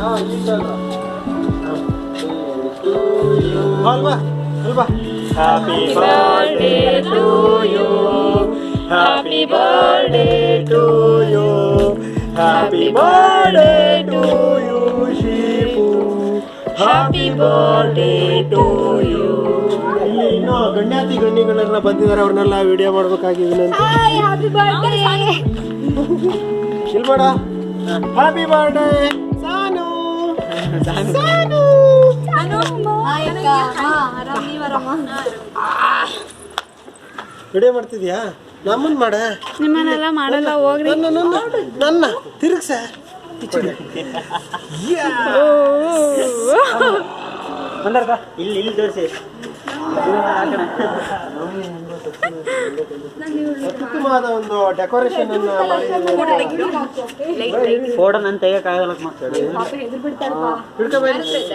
Happy birthday to you. Happy birthday to you. Happy birthday to you, Shipu. Happy birthday to you. ಇಲ್ಲಿ ಇನ್ನು ಗಣ್ಯಾತಿ ಗಣ್ಯಗಳನ್ನ ಬಂದಿದ್ದಾರೆ, ಅವ್ರನ್ನೆಲ್ಲ video ಮಾಡ್ಬೇಕಾಗಿದೆ. Happy birthday ಇಲ್ಬೇಡ. Happy birthday Sanu. Sanu video ಮಾಡ್ತಿದ್ಯಾ? ನಮ್ಮನ್ ಮಾಡ. ನಿಮ್ಮನ್ನೆಲ್ಲ ಮಾಡಲ್ಲ ಹೋಗ್ರಿ. ನನ್ನ ತಿರುಗ್ಸ. ಇಲ್ಲಿ ತೋರಿಸಿ. ಅತ್ಯುತ್ತಮವಾದ ಒಂದು ಡೆಕೋರೇಷನ್ ಅನ್ನ ಫೋಟೋ ನಾನು ತೆಗಿಯಕ್ಕಾಗಲ್ಲ.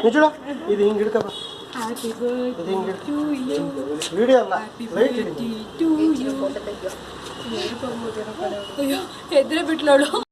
ನಿಜಳು ಇದು ಹಿಂಗೆ ಹಿಡ್ಕೊ. ವಿಡಿಯೋ ಅಲ್ಲ, ಲೈಟ್ ಎದ್ರೆ ಬಿಟ್ಲೋಳು.